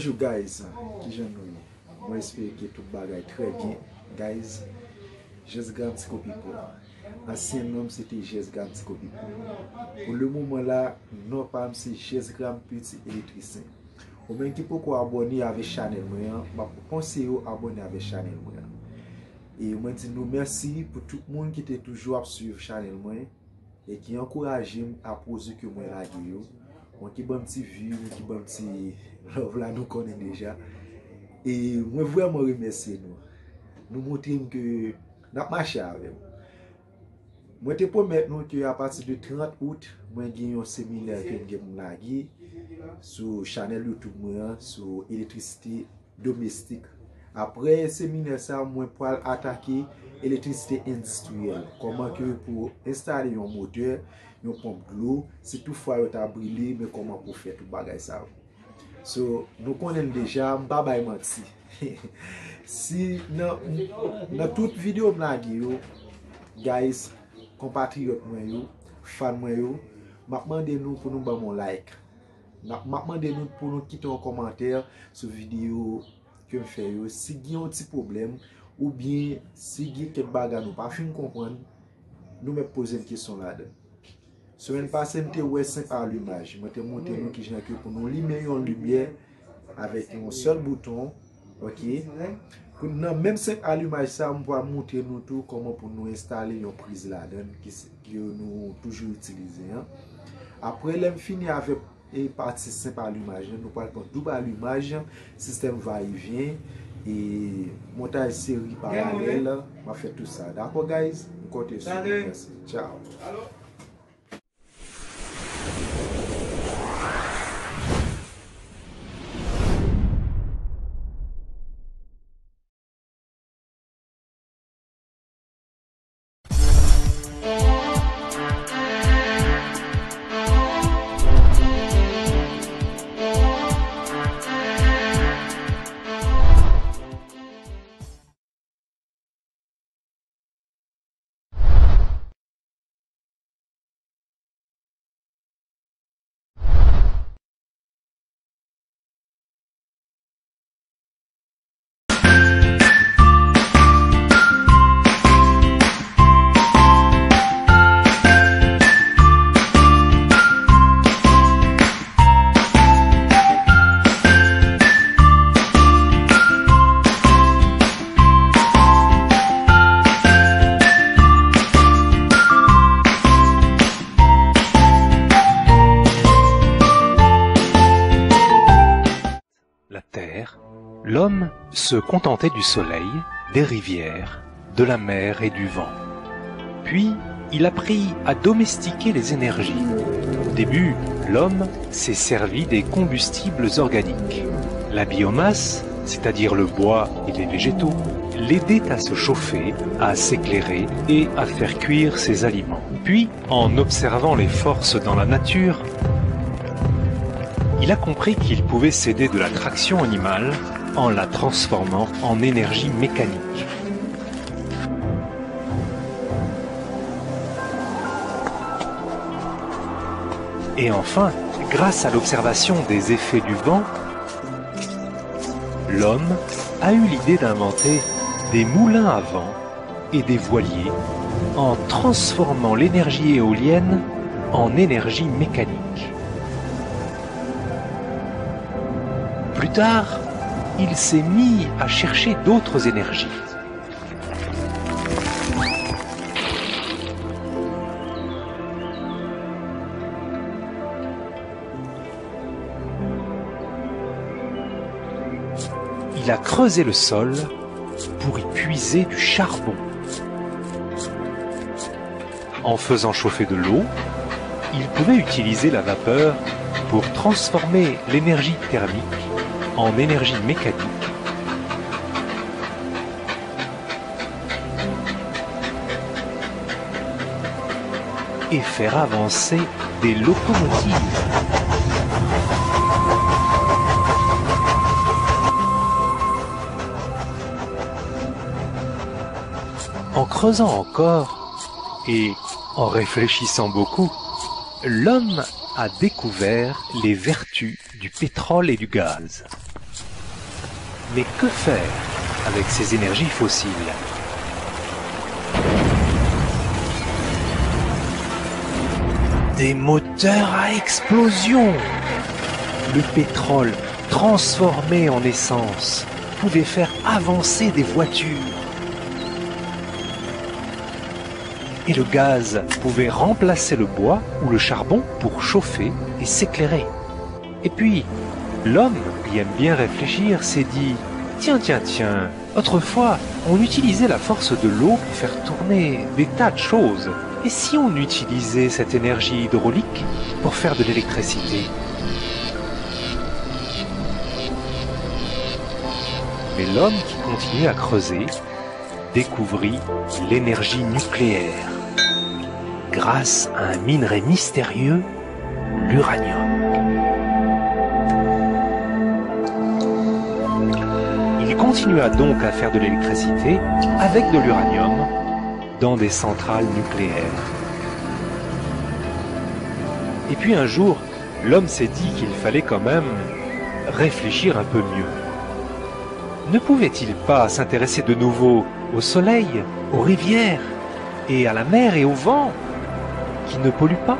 Bonjour guys, qui j'en ai? Moi j'espère que tout bagaille très bien. Guys, Jess Grantico People. Ancien nom c'était Jess Grantico People. Pour le moment là, non pas c'est Jess Grand Petit électricien. Ou même qui peut abonner avec Channel moi, je conseille à abonner avec Channel moi. Et moi dis nous merci pour tout le monde qui était toujours à suivre Channel moi et qui encourage à poser que moi la vidéo. Moi qui bon petit vue, qui bon petit love là nous connaît déjà. Et moi vraiment remercier nous. Nous montrons que n'a marché avec. Moi te promettre nous que à partir de 30 août, moi gagne un séminaire que me lagui sur channel YouTube moi sur électricité domestique. Après séminaire ça moi pour attaquer électricité industrielle. Comment que pour installer un moteur, une pompe de l'eau, si toutefois il a brûlé, mais comment pour faire tout bagay ça. So, nous connaissons déjà, m'pa bay menti. Si dans toute vidéo m'lagui guys, compatriotes moi yo, fans moi yo, m'a demandé nous pour nous ba mon like. M'a demandé nous pour nous quitter un commentaire sur vidéo que me fait yo. Si il y a un petit problème ou bien si il y a quelque bagay nous pas fin comprendre, nous me poser une question là-dedans. Semaine passée, je ouais 5 allumages. Je te montré nous qui j'ai pour nous allumer une lumière avec un seul bouton. OK. Pour nous même 5 allumages ça, on va montrer nous tout comment pour nous installer une prise là-dedans que nous toujours utiliser. Hein. Après l'ai fini avec et partie simple allumage, nous parlons de double allumage, système va-et-vient et montage série parallèle, on va faire tout ça. D'accord guys? Côté sur. Merci. Ciao. Allô? L'homme se contentait du soleil, des rivières, de la mer et du vent. Puis, il apprit à domestiquer les énergies. Au début, l'homme s'est servi des combustibles organiques. La biomasse, c'est-à-dire le bois et les végétaux, l'aidait à se chauffer, à s'éclairer et à faire cuire ses aliments. Puis, en observant les forces dans la nature, il a compris qu'il pouvait s'aider de la traction animale en la transformant en énergie mécanique. Et enfin, grâce à l'observation des effets du vent, l'homme a eu l'idée d'inventer des moulins à vent et des voiliers en transformant l'énergie éolienne en énergie mécanique. Plus tard, il s'est mis à chercher d'autres énergies. Il a creusé le sol pour y puiser du charbon. En faisant chauffer de l'eau, il pouvait utiliser la vapeur pour transformer l'énergie thermique en énergie mécanique et faire avancer des locomotives. En creusant encore et en réfléchissant beaucoup, l'homme a découvert les vertus du pétrole et du gaz. Mais que faire avec ces énergies fossiles? Des moteurs à explosion! Le pétrole, transformé en essence, pouvait faire avancer des voitures. Et le gaz pouvait remplacer le bois ou le charbon pour chauffer et s'éclairer. Et puis, l'homme, qui aime bien réfléchir, s'est dit « Tiens, autrefois, on utilisait la force de l'eau pour faire tourner des tas de choses. Et si on utilisait cette énergie hydraulique pour faire de l'électricité ?» Mais l'homme qui continuait à creuser découvrit l'énergie nucléaire grâce à un minerai mystérieux, l'uranium. Il continua donc à faire de l'électricité avec de l'uranium dans des centrales nucléaires. Et puis un jour, l'homme s'est dit qu'il fallait quand même réfléchir un peu mieux. Ne pouvait-il pas s'intéresser de nouveau au soleil, aux rivières, et à la mer et au vent, qui ne polluent pas ?